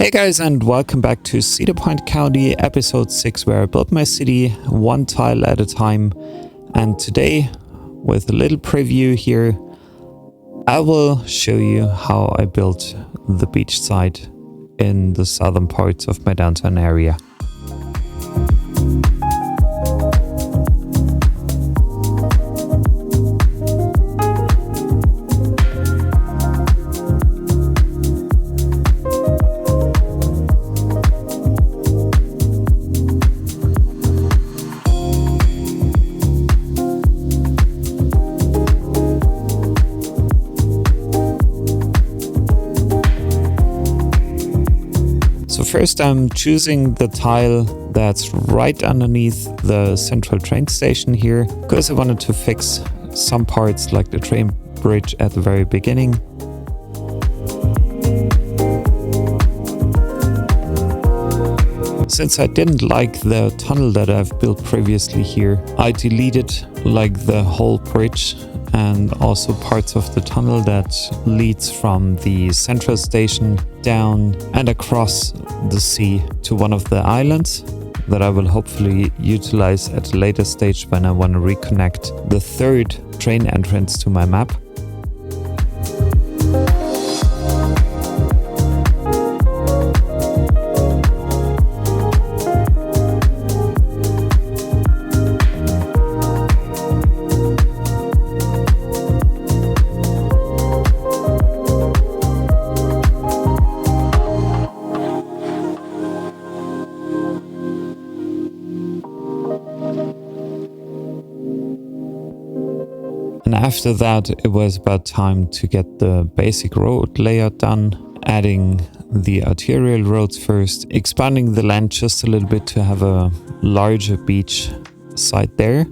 Hey guys, and welcome back to Cedarpoint County, episode 6, where I built my city one tile at a time. And today, with a little preview here, I will show you how I built the beachside in the southern parts of my downtown area. First, I'm choosing the tile that's right underneath the central train station here, because I wanted to fix some parts like the train bridge at the very beginning. Since I didn't like the tunnel that I've built previously here, I deleted like the whole bridge and also parts of the tunnel that leads from the central station down and across the sea to one of the islands that I will hopefully utilize at a later stage when I want to reconnect the third train entrance to my map. And after that, it was about time to get the basic road layout done, adding the arterial roads first, expanding the land just a little bit to have a larger beach side there.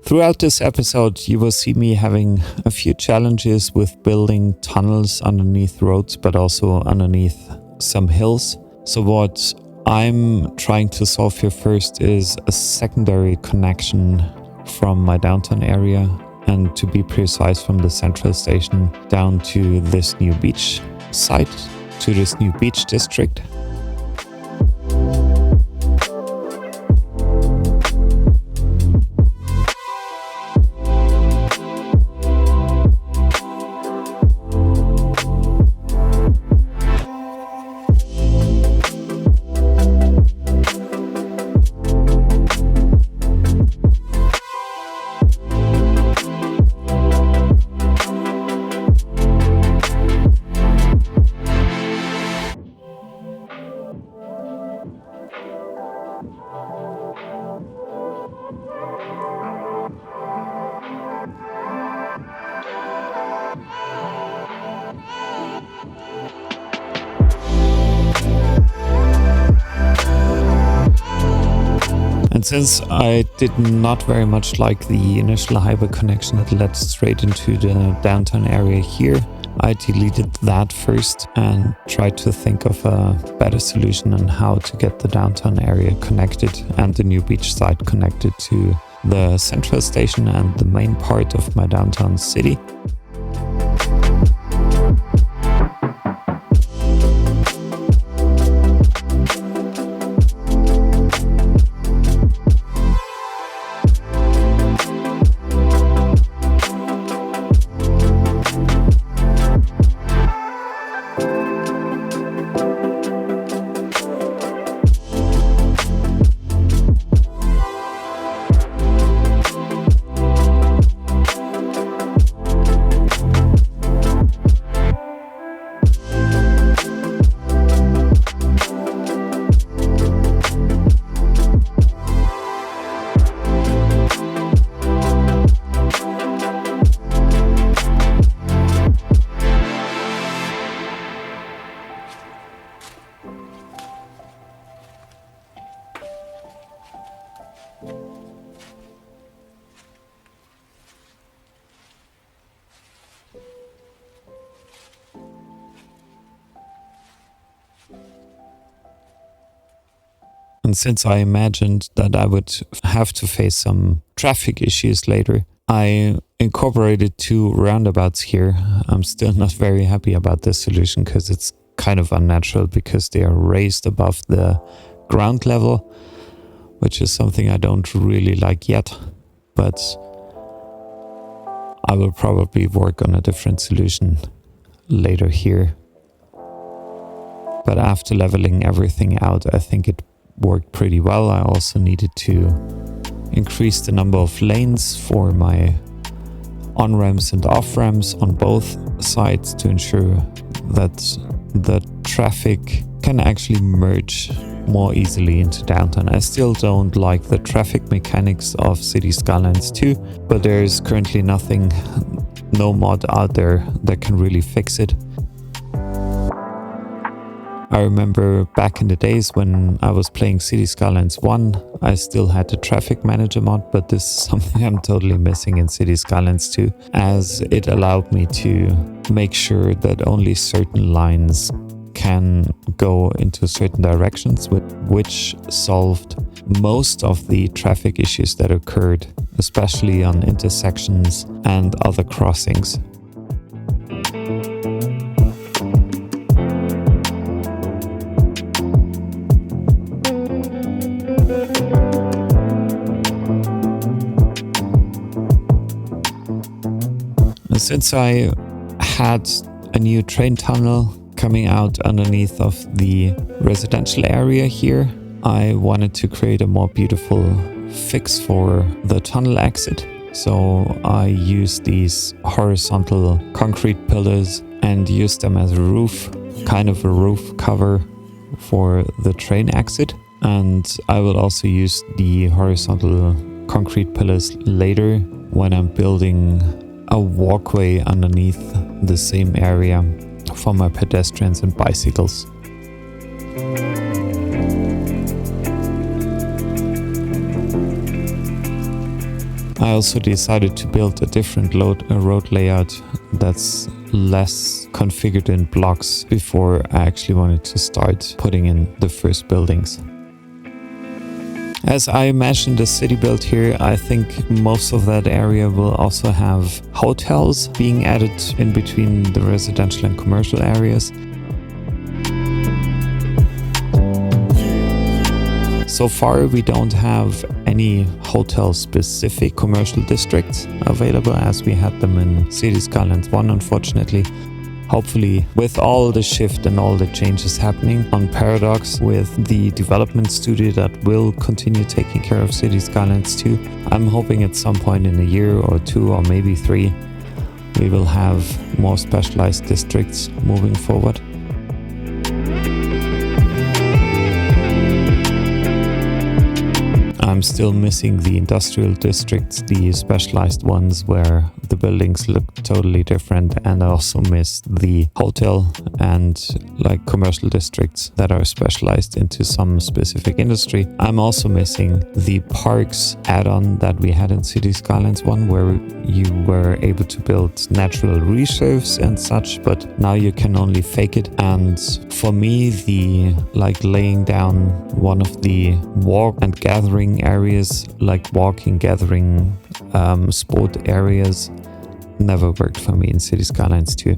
Throughout this episode, you will see me having a few challenges with building tunnels underneath roads, but also underneath some hills. So what I'm trying to solve here first is a secondary connection from my downtown area, and to be precise, from the central station down to this new beach site, to this new beach district. And since I did not very much like the initial highway connection that led straight into the downtown area here, I deleted that first and tried to think of a better solution on how to get the downtown area connected and the new beach site connected to the central station and the main part of my downtown city. And since I imagined that I would have to face some traffic issues later, I incorporated 2 roundabouts here. I'm still not very happy about this solution because it's kind of unnatural because they are raised above the ground level, which is something I don't really like yet. But I will probably work on a different solution later here. But after leveling everything out, I think it worked pretty well. I also needed to increase the number of lanes for my on-ramps and off-ramps on both sides to ensure that the traffic can actually merge more easily into downtown. I still don't like the traffic mechanics of City Skylines 2, but there is currently nothing, no mod out there that can really fix it. I remember back in the days when I was playing City Skylines 1, I still had the traffic manager mod, but this is something I'm totally missing in City Skylines 2, as it allowed me to make sure that only certain lines can go into certain directions, which solved most of the traffic issues that occurred, especially on intersections and other crossings. Since I had a new train tunnel coming out underneath of the residential area here, I wanted to create a more beautiful fix for the tunnel exit. So I used these horizontal concrete pillars and used them as a roof, kind of a roof cover for the train exit. And I will also use the horizontal concrete pillars later when I'm building a walkway underneath the same area for my pedestrians and bicycles. I also decided to build a different road layout that's less configured in blocks before I actually wanted to start putting in the first buildings. As I imagine the city built here, I think most of that area will also have hotels being added in between the residential and commercial areas. So far, we don't have any hotel-specific commercial districts available as we had them in City Skylines 1, unfortunately. Hopefully, with all the shift and all the changes happening on Paradox with the development studio that will continue taking care of City Skylines 2, I'm hoping at some point in a year or 2 or maybe 3, we will have more specialized districts moving forward. I'm still missing the industrial districts, the specialized ones where the buildings look totally different, and I also miss the hotel and like commercial districts that are specialized into some specific industry. I'm also missing the parks add-on that we had in City Skylines 1 where you were able to build natural reserves and such, but now you can only fake it. And for me, the like laying down one of the walk and gathering areas, like walking, gathering, sport areas, never worked for me in City Skylines 2.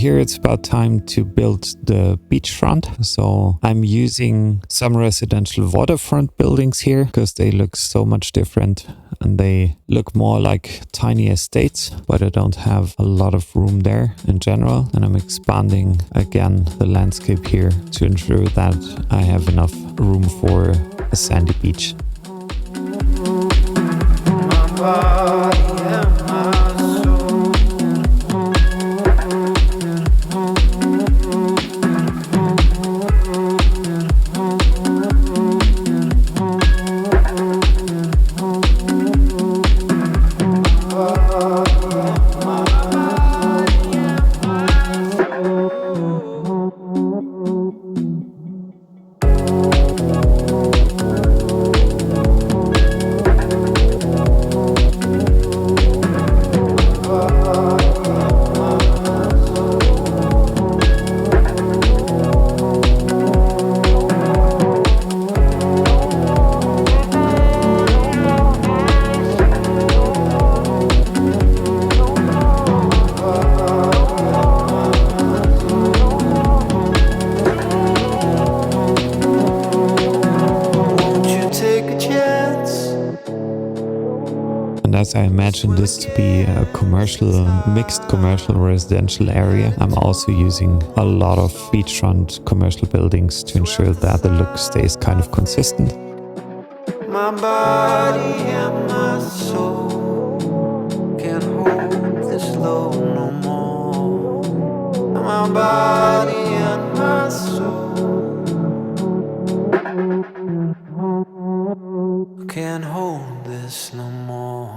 here it's about time to build the beachfront. So I'm using some residential waterfront buildings here because they look so much different and they look more like tiny estates, but I don't have a lot of room there in general. And I'm expanding again the landscape here to ensure that I have enough room for a sandy beach. As I imagine this to be a mixed commercial residential area, I'm also using a lot of beachfront commercial buildings to ensure that the look stays kind of consistent. My body and my soul can't hold this load no more. My body and my soul can't hold this no more.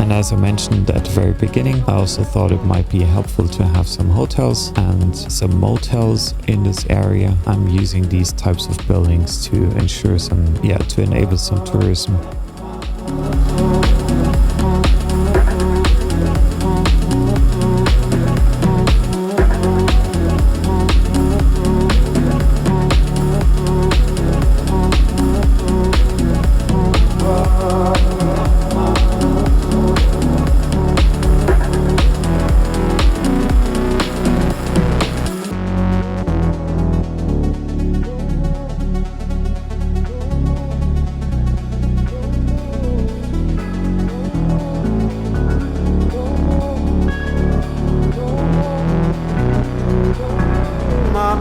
As I mentioned at the very beginning, I also thought it might be helpful to have some hotels and some motels in this area. I'm using these types of buildings to ensure to enable some tourism.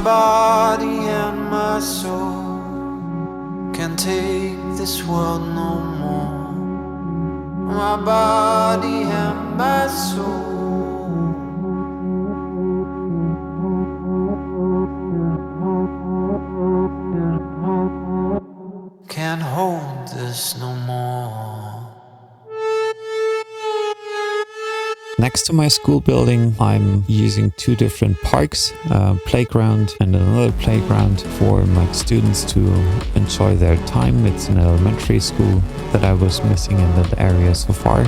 Body and my soul can't take this world no more. My body and my soul can't hold this no more. Next to my school building, I'm using two different parks, a playground and another playground for my students to enjoy their time. It's an elementary school that I was missing in that area so far.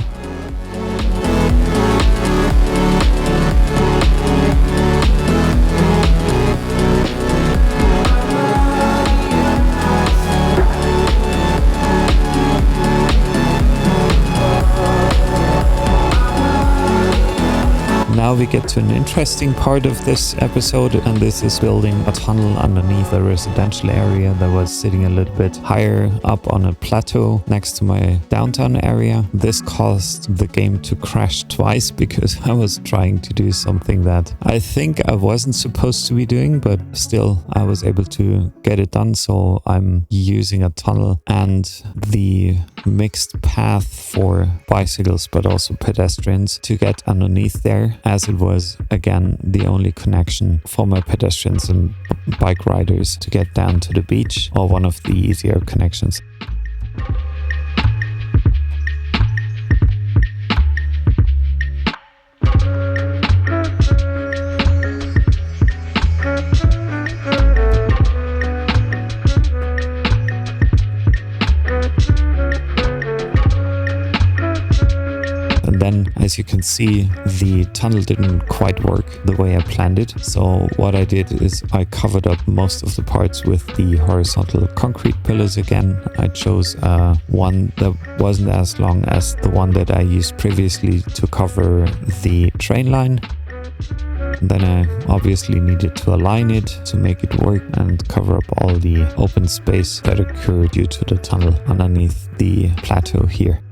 Now we get to an interesting part of this episode, and this is building a tunnel underneath a residential area that was sitting a little bit higher up on a plateau next to my downtown area. This caused the game to crash twice because I was trying to do something that I think I wasn't supposed to be doing, but still I was able to get it done. So I'm using a tunnel and the mixed path for bicycles but also pedestrians to get underneath there, as it was again the only connection for my pedestrians and bike riders to get down to the beach, or one of the easier connections. As you can see, the tunnel didn't quite work the way I planned it. So what I did is I covered up most of the parts with the horizontal concrete pillars again. I chose one that wasn't as long as the one that I used previously to cover the train line. Then I obviously needed to align it to make it work and cover up all the open space that occurred due to the tunnel underneath the plateau here.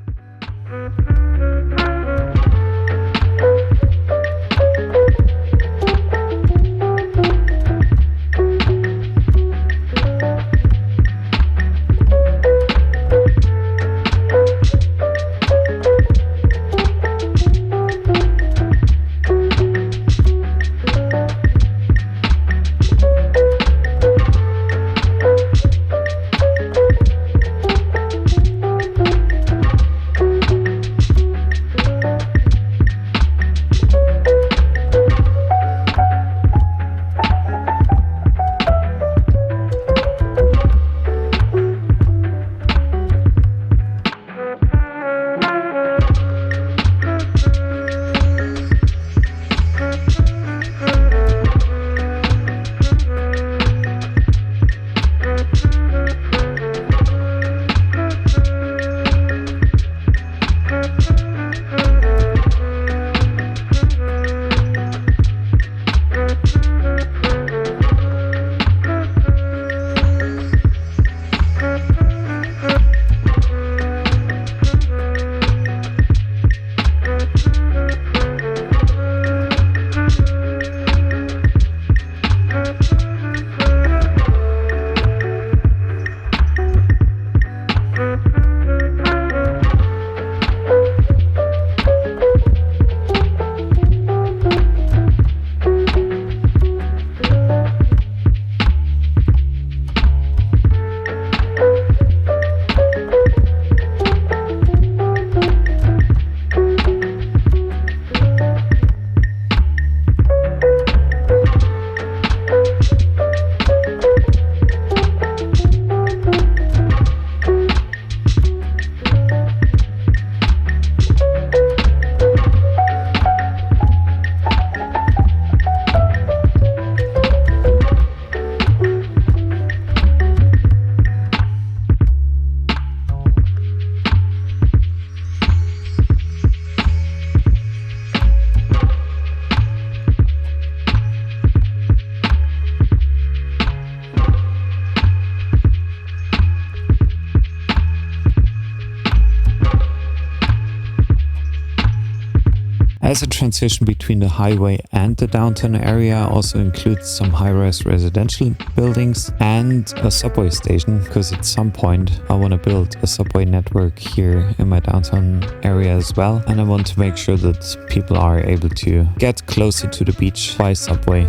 As a transition between the highway and the downtown area, also includes some high-rise residential buildings and a subway station, because at some point I want to build a subway network here in my downtown area as well, and I want to make sure that people are able to get closer to the beach by subway.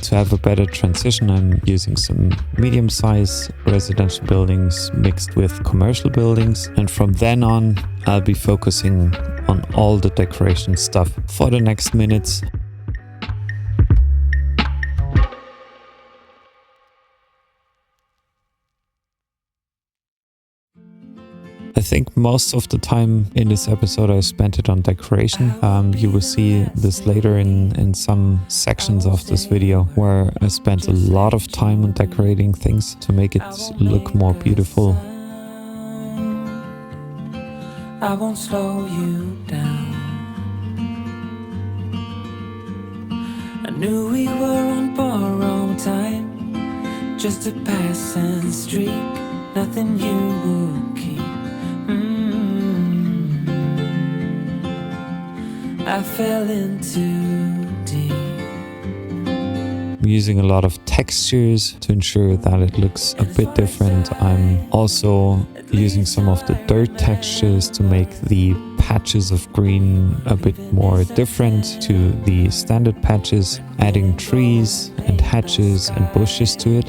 To have a better transition, I'm using some medium-sized residential buildings mixed with commercial buildings, and from then on I'll be focusing on all the decoration stuff for the next minutes. I think most of the time in this episode I spent it on decoration. You will see this later in some sections of this video where I spent a lot of time on decorating things to make it look more beautiful. I won't slow you down. I knew we were on borrowed time, just a passing streak, nothing you will keep. I fell in too deep. I'm using a lot of textures to ensure that it looks a bit different. I'm also using some of the dirt textures to make the patches of green a bit more different to the standard patches, adding trees and hedges and bushes to it.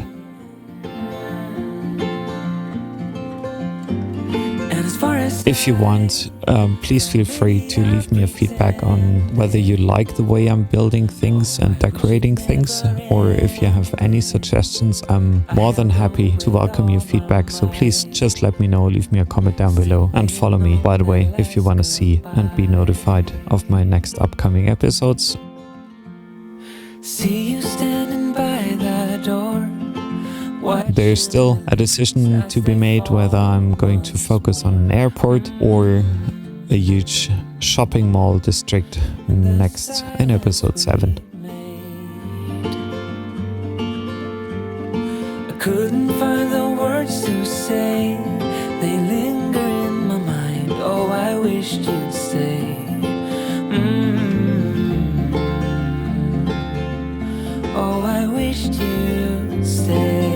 And as far as If you want, please feel free to leave me a feedback on whether you like the way I'm building things and decorating things, or if you have any suggestions. I'm more than happy to welcome your feedback, so please just let me know, leave me a comment down below, and follow me, by the way, if you want to see and be notified of my next upcoming episodes. See you standing by the door. There's still a decision to be made whether I'm going to focus on an airport or a huge shopping mall district next in episode 7. I couldn't find the words to say, they linger in my mind. Oh, I wished you'd stay. Oh, I wished you'd stay.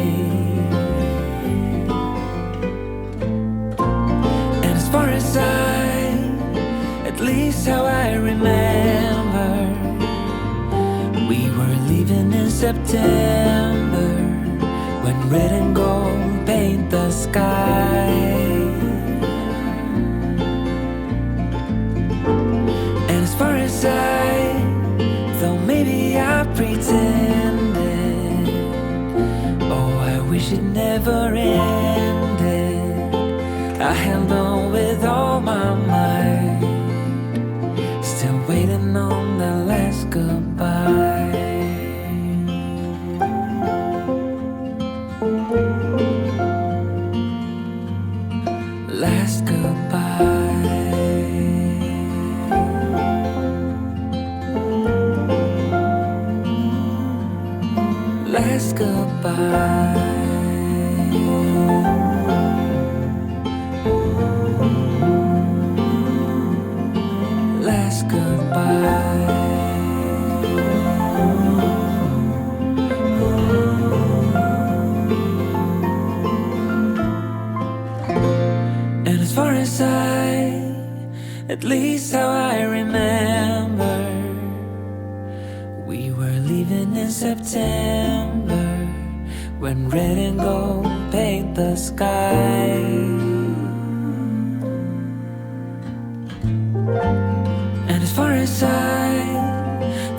At least how I remember, we were leaving in September, when red and gold paint the sky. And as far as though maybe I pretended, oh, I wish it never ended. I held on with all my might, still waiting on the last goodbye. Last goodbye. Last goodbye. Last goodbye. And as far as at least how I remember, we were leaving in September, when red and gold paint the sky. And as far as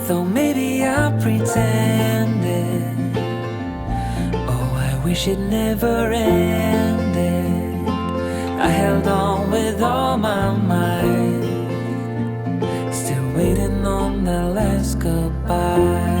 though maybe I pretended, oh, I wish it never ended. I held on with all my might, still waiting on the last goodbye.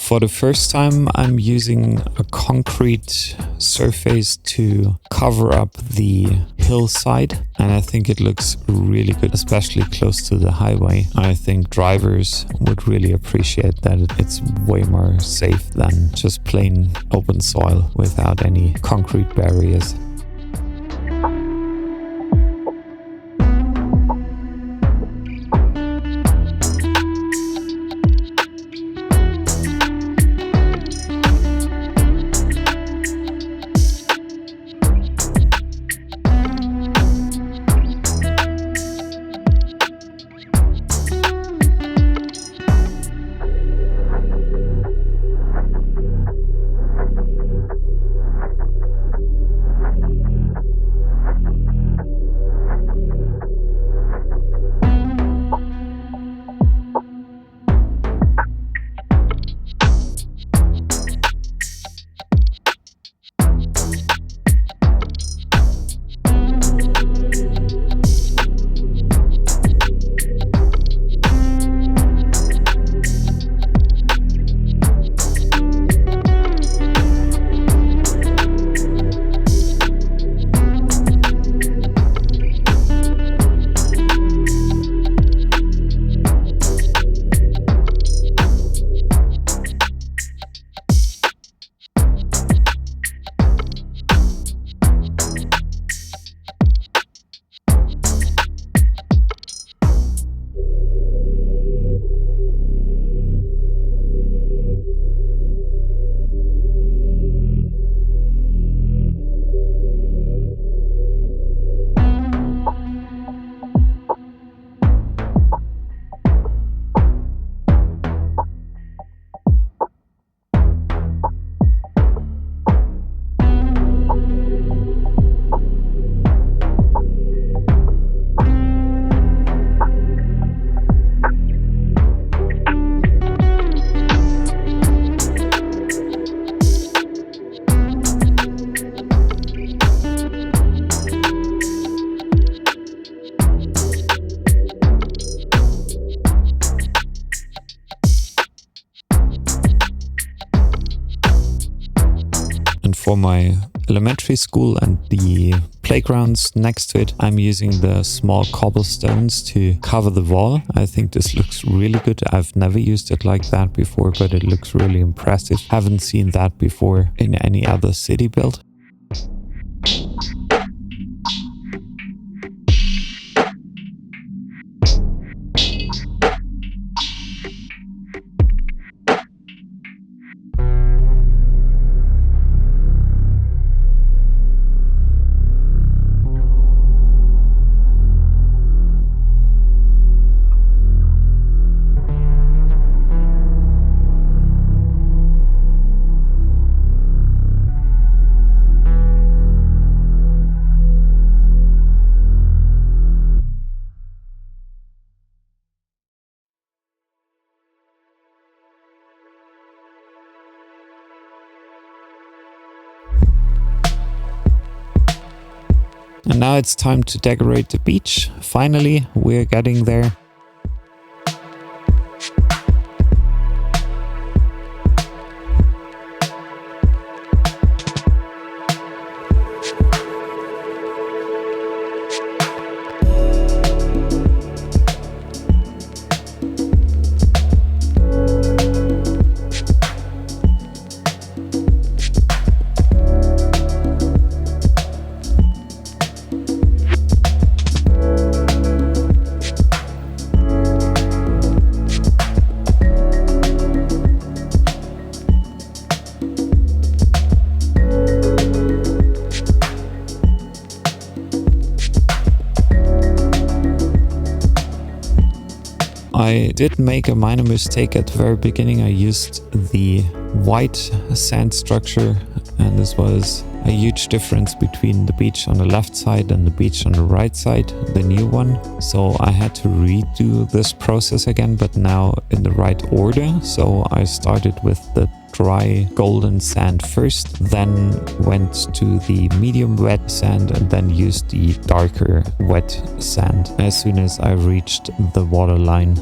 For the first time, I'm using a concrete surface to cover up the hillside, and I think it looks really good, especially close to the highway. I think drivers would really appreciate that. It's way more safe than just plain open soil without any concrete barriers. For my elementary school and the playgrounds next to it, I'm using the small cobblestones to cover the wall. I think this looks really good. I've never used it like that before, but it looks really impressive. Haven't seen that before in any other city build. And now it's time to decorate the beach. Finally, we're getting there. I did make a minor mistake at the very beginning. I used the white sand structure, and this was a huge difference between the beach on the left side and the beach on the right side, the new one. So I had to redo this process again, but now in the right order. So I started with the dry golden sand first, then went to the medium wet sand, and then used the darker wet sand as soon as I reached the water line.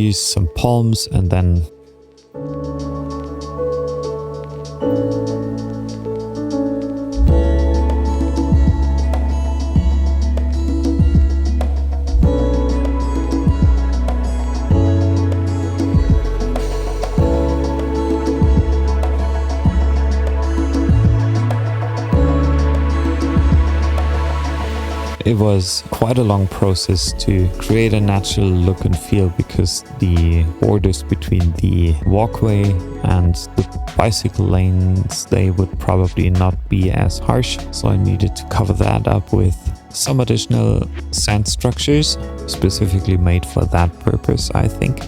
trees, some palms, and then it was quite a long process to create a natural look and feel, because the borders between the walkway and the bicycle lanes, they would probably not be as harsh. So I needed to cover that up with some additional sand structures, specifically made for that purpose, I think.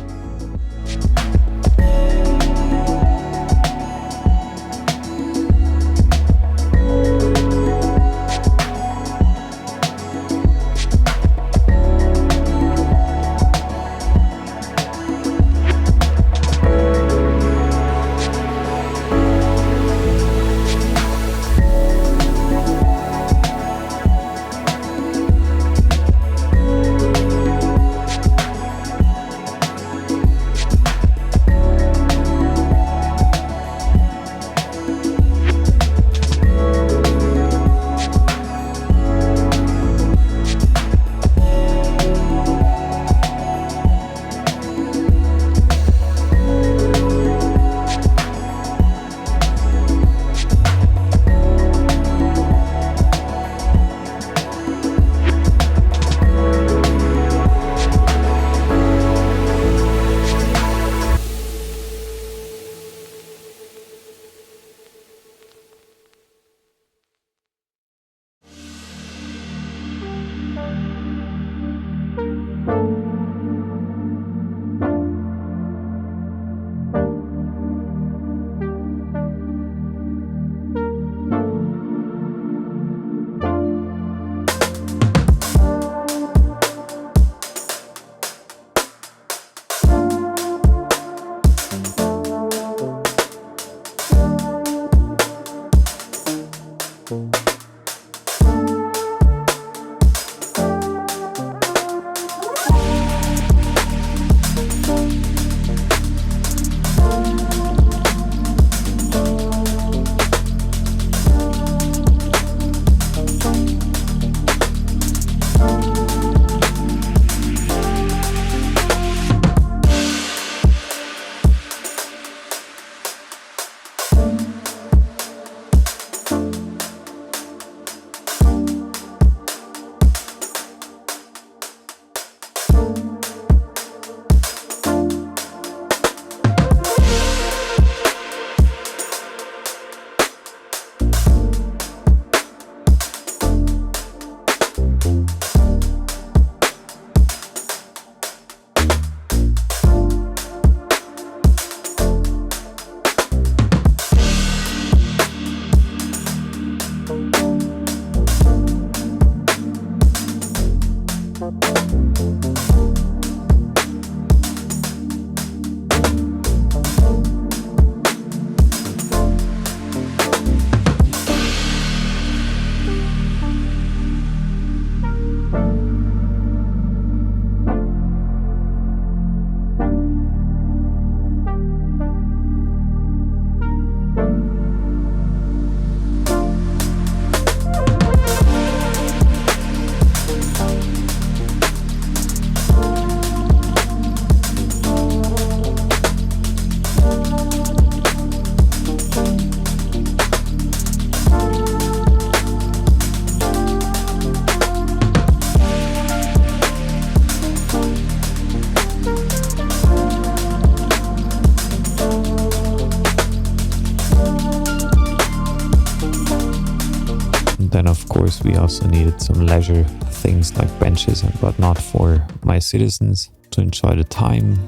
then of course we also needed some leisure things like benches and whatnot for my citizens to enjoy the time.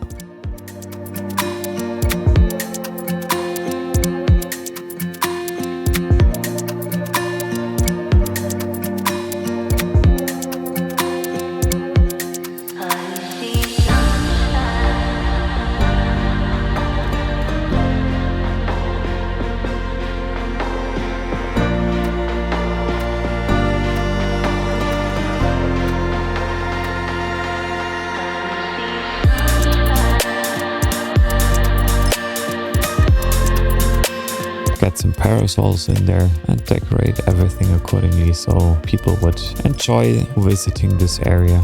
parasols in there and decorate everything accordingly so people would enjoy visiting this area.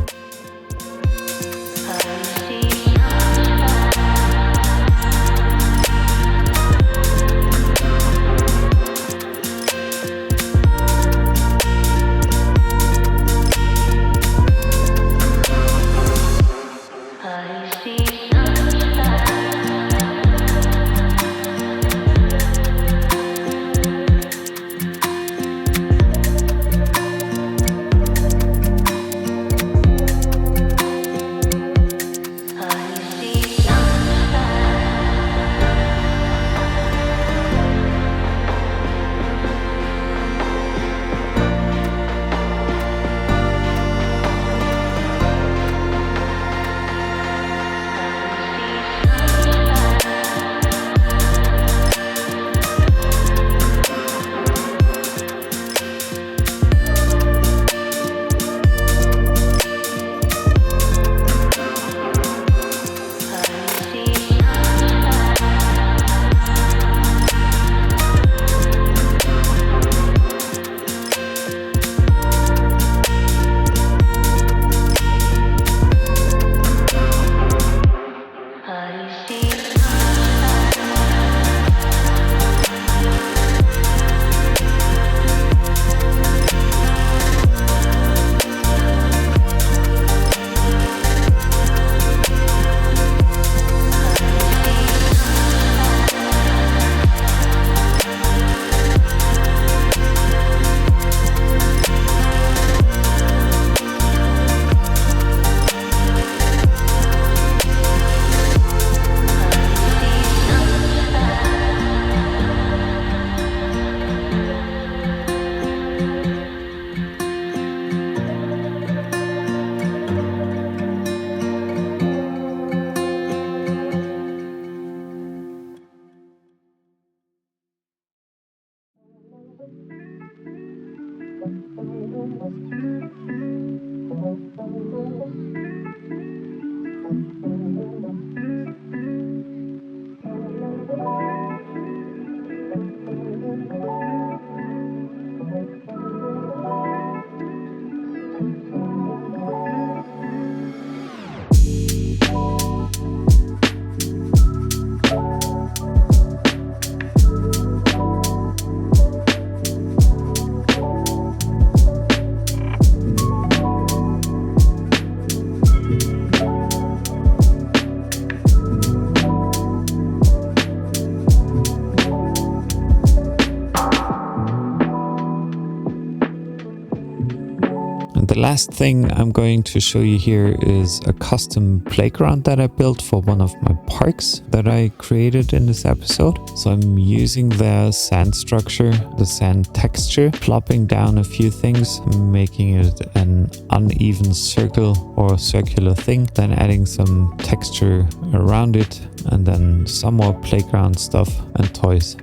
The last thing I'm going to show you here is a custom playground that I built for one of my parks that I created in this episode. So I'm using the sand structure, the sand texture, plopping down a few things, making it an uneven circle or circular thing, then adding some texture around it, and then some more playground stuff and toys.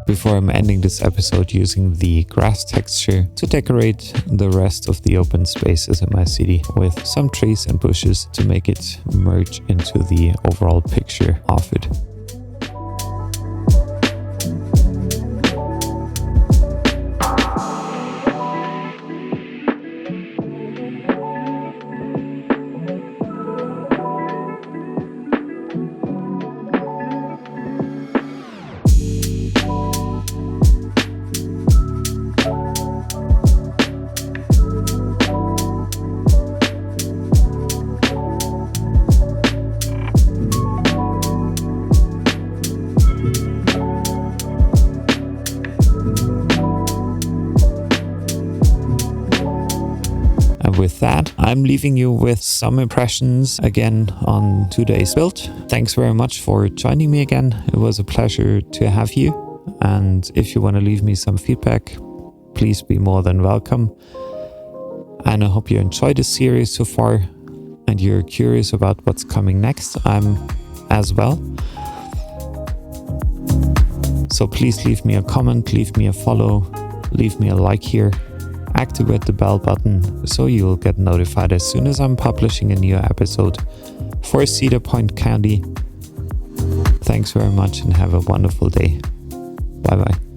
Before I'm ending this episode using the grass texture to decorate the rest of the open spaces in my city with some trees and bushes to make it merge into the overall picture of it. with that, I'm leaving you with some impressions again on today's build. Thanks very much for joining me again. It was a pleasure to have you. And if you want to leave me some feedback, please be more than welcome. And I hope you enjoyed the series so far and you're curious about what's coming next. I'm as well. So please leave me a comment, leave me a follow, leave me a like here. Activate the bell button so you'll get notified as soon as I'm publishing a new episode for Cedarpoint County. Thanks very much and have a wonderful day. Bye bye.